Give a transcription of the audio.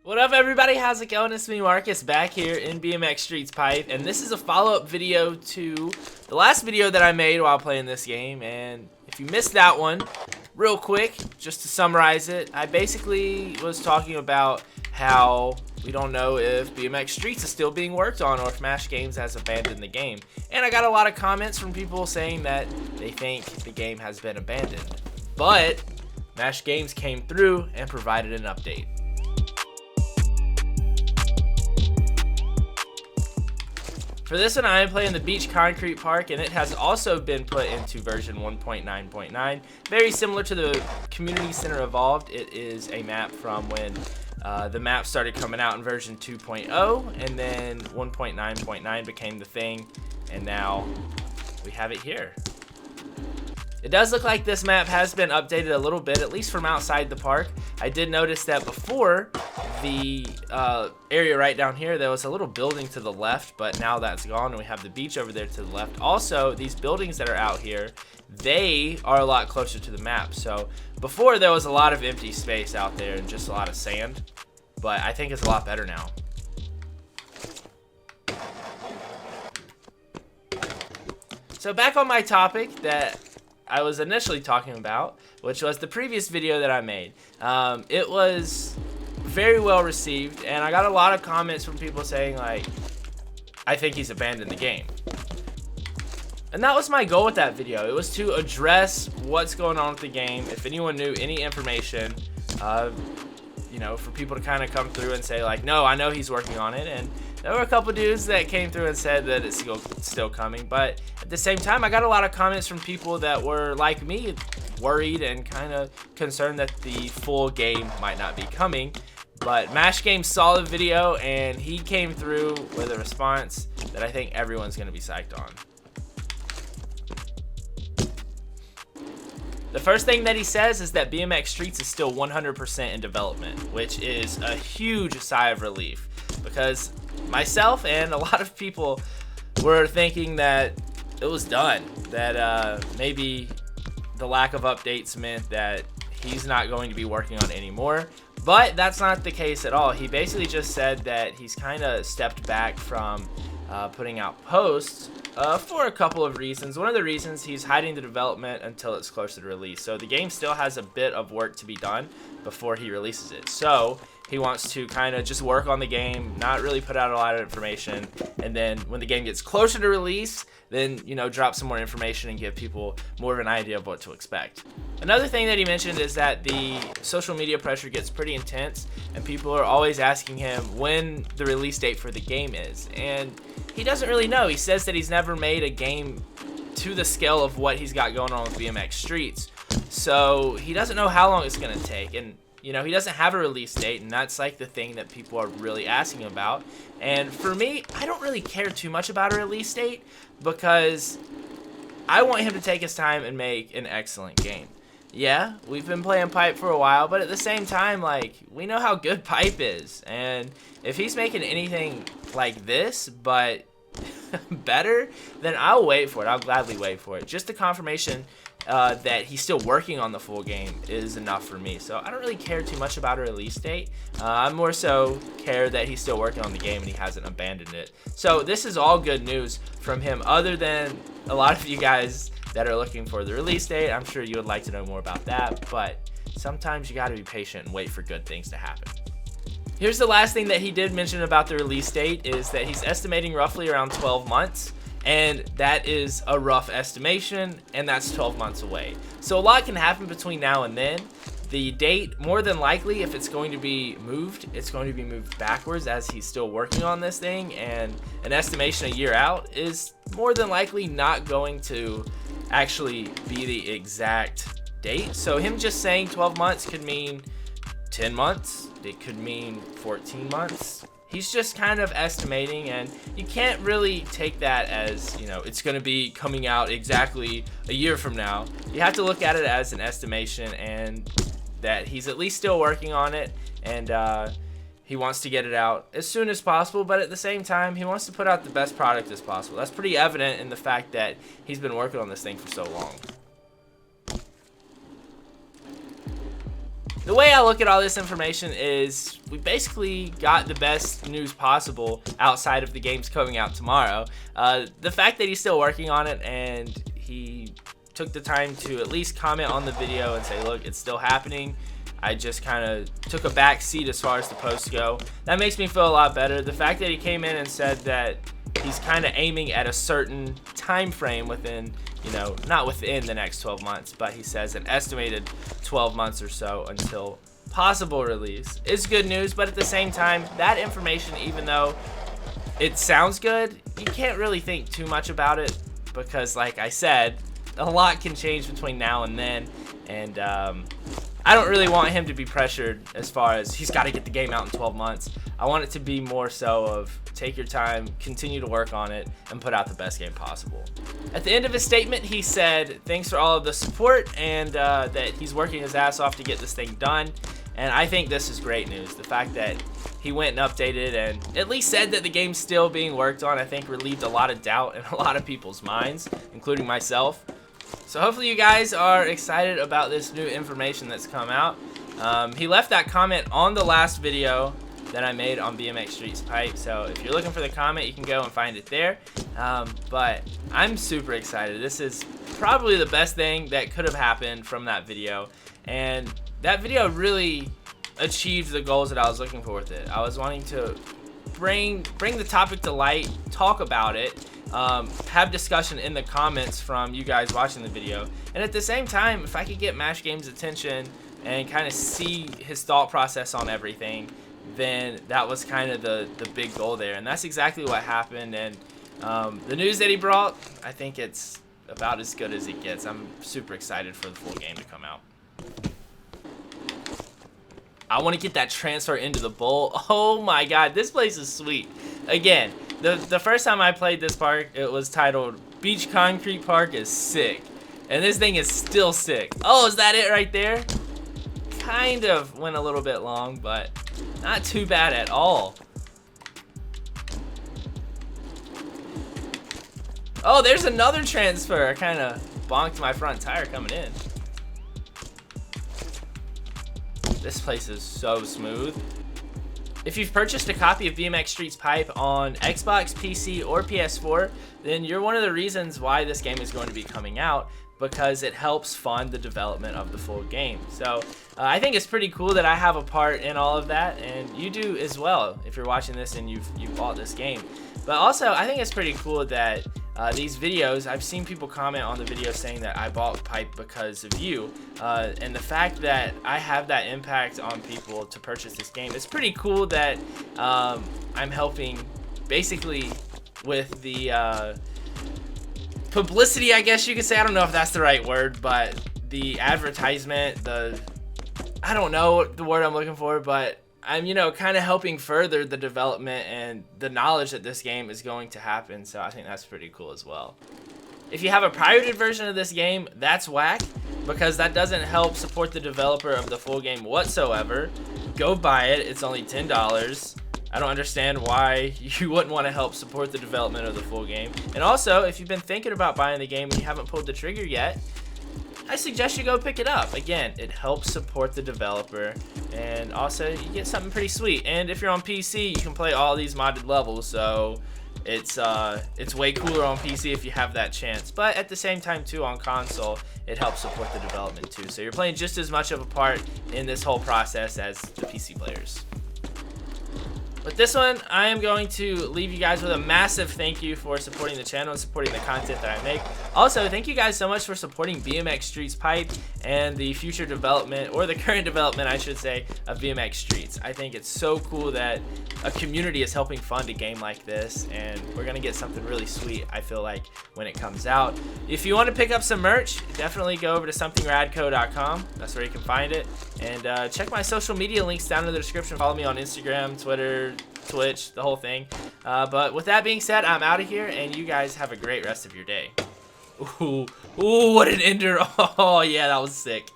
What up, everybody? How's it going? It's me, Marcus, back here in BMX Streets Pipe, and this is a follow-up video to the last video that I made while playing this game. And if you missed that one, real quick, just to summarize it, I basically was talking about how we don't know if BMX Streets is still being worked on or if Mash Games has abandoned the game. And I got a lot of comments from people saying that they think the game has been abandoned. But Mash Games came through and provided an update. For this one, I am playing the Beach Concrete Park, and it has also been put into version 1.9.9. Very similar to the Community Center Evolved. It is a map from when the map started coming out in version 2.0, and then 1.9.9 became the thing, and now we have it here. It does look like this map has been updated a little bit, at least from outside the park. I did notice that before, the area right down here, there was a little building to the left, but now that's gone and we have the beach over there to the left. Also, these buildings that are out here, they are a lot closer to the map. So before, there was a lot of empty space out there and just a lot of sand, but I think it's a lot better now. So back on my topic that I was initially talking about, which was the previous video that I made. It was very well received, and I got a lot of comments from people saying, like, I think he's abandoned the game. And that was my goal with that video. It was to address what's going on with the game. If anyone knew any information, you know, for people to kind of come through and say, like, no, I know he's working on it. And there were a couple dudes that came through and said that it's still coming. But at the same time, I got a lot of comments from people that were, like me, worried and kind of concerned that the full game might not be coming. But Mash Games saw the video, and he came through with a response that I think everyone's going to be psyched on. The first thing that he says is that BMX Streets is still 100% in development, which is a huge sigh of relief, because myself and a lot of people were thinking that it was done, that maybe the lack of updates meant that he's not going to be working on it anymore. But that's not the case at all. He basically just said that he's kind of stepped back from putting out posts for a couple of reasons. One of the reasons, he's hiding the development until it's closer to release. So the game still has a bit of work to be done before he releases it. So he wants to kind of just work on the game, not really put out a lot of information, and then when the game gets closer to release, then, you know, drop some more information and give people more of an idea of what to expect. Another thing that he mentioned is that the social media pressure gets pretty intense, and people are always asking him when the release date for the game is, and he doesn't really know. He says that he's never made a game to the scale of what he's got going on with BMX Streets, so he doesn't know how long it's going to take. And you know, he doesn't have a release date, and that's like the thing that people are really asking about. And for me, I don't really care too much about a release date, because I want him to take his time and make an excellent game. Yeah, we've been playing Pipe for a while, but at the same time, like, we know how good Pipe is. And if he's making anything like this, but better, then I'll wait for it. I'll gladly wait for it. Just the confirmation that he's still working on the full game is enough for me. So I don't really care too much about a release date. I more so care that he's still working on the game and he hasn't abandoned it. So this is all good news from him, other than a lot of you guys that are looking for the release date. I'm sure you would like to know more about that, but sometimes you got to be patient and wait for good things to happen. Here's the last thing that he did mention about the release date, is that he's estimating roughly around 12 months. And that is a rough estimation, and that's 12 months away. So a lot can happen between now and then. The date, more than likely, if it's going to be moved, it's going to be moved backwards, as he's still working on this thing, and an estimation a year out is more than likely not going to actually be the exact date. So him just saying 12 months could mean 10 months, it could mean 14 months. He's just kind of estimating, and you can't really take that as, you know, it's going to be coming out exactly a year from now. You have to look at it as an estimation, and that he's at least still working on it, and he wants to get it out as soon as possible, but at the same time, he wants to put out the best product as possible. That's pretty evident in the fact that he's been working on this thing for so long. the way I look at all this information is we basically got the best news possible outside of the games coming out tomorrow. The fact that he's still working on it and he took the time to at least comment on the video and say, look, it's still happening. I just kind of took a back seat as far as the posts go. That makes me feel a lot better. The fact that he came in and said that he's kind of aiming at a certain time frame within, you know, not within the next 12 months, but he says an estimated 12 months or so until possible release is good news. But at the same time, that information, even though it sounds good, you can't really think too much about it because, like I said, a lot can change between now and then, and I don't really want him to be pressured as far as he's got to get the game out in 12 months. I want it to be more so of take your time, continue to work on it, and put out the best game possible. At the end of his statement, he said thanks for all of the support and that he's working his ass off to get this thing done. And I think this is great news. The fact that he went and updated and at least said that the game's still being worked on, I think relieved a lot of doubt in a lot of people's minds, including myself. So hopefully you guys are excited about this new information that's come out. He left that comment on the last video that I made on BMX Streets Pipe, so if you're looking for the comment, you can go and find it there. But I'm super excited. This is probably the best thing that could have happened from that video, and that video really achieved the goals that I was looking for with it. I was wanting to bring the topic to light, talk about it, have discussion in the comments from you guys watching the video, and at the same time, if I could get Mash Game's attention and kind of see his thought process on everything, then that was kind of the big goal there, and that's exactly what happened. And the news that he brought, I think it's about as good as it gets. I'm super excited for the full game to come out. I want to get that transfer into the bowl. Oh my god, this place is sweet. Again, the first time I played this park, it was titled Beach Concrete Park is sick. And this thing is still sick. Oh, is that it right there? Kind of went a little bit long, but not too bad at all. Oh, there's another transfer. I kind of bonked my front tire coming in. This place is so smooth. If you've purchased a copy of BMX Streets Pipe on Xbox, PC, or PS4, then you're one of the reasons why this game is going to be coming out, because it helps fund the development of the full game. So I think it's pretty cool that I have a part in all of that, and you do as well if you're watching this and you've bought this game. But also, I think it's pretty cool that these videos, I've seen people comment on the video saying that I bought Pipe because of you, and the fact that I have that impact on people to purchase this game, it's pretty cool that I'm helping basically with the publicity, I guess you could say. I don't know if that's the right word, but the advertisement, I don't know the word I'm looking for, but I'm, you know, kind of helping further the development and the knowledge that this game is going to happen, so I think that's pretty cool as well. If you have a pirated version of this game, that's whack, because that doesn't help support the developer of the full game whatsoever. Go buy it, it's only $10. I don't understand why you wouldn't want to help support the development of the full game. And also, if you've been thinking about buying the game and you haven't pulled the trigger yet, I suggest you go pick it up. Again, it helps support the developer, and also you get something pretty sweet. And if you're on PC, you can play all these modded levels, so it's way cooler on PC if you have that chance. But at the same time too, on console, it helps support the development too. So you're playing just as much of a part in this whole process as the PC players. With this one, I am going to leave you guys with a massive thank you for supporting the channel and supporting the content that I make. Also, thank you guys so much for supporting BMX Streets Pipe and the future development, or the current development, I should say, of BMX Streets. I think it's so cool that a community is helping fund a game like this, and we're going to get something really sweet, I feel like, when it comes out. If you want to pick up some merch, definitely go over to somethingradco.com. That's where you can find it. And check my social media links down in the description. Follow me on Instagram, Twitter, Twitch, the whole thing. But with that being said, I'm out of here, and you guys have a great rest of your day. Ooh, what an ender. Oh, yeah, that was sick.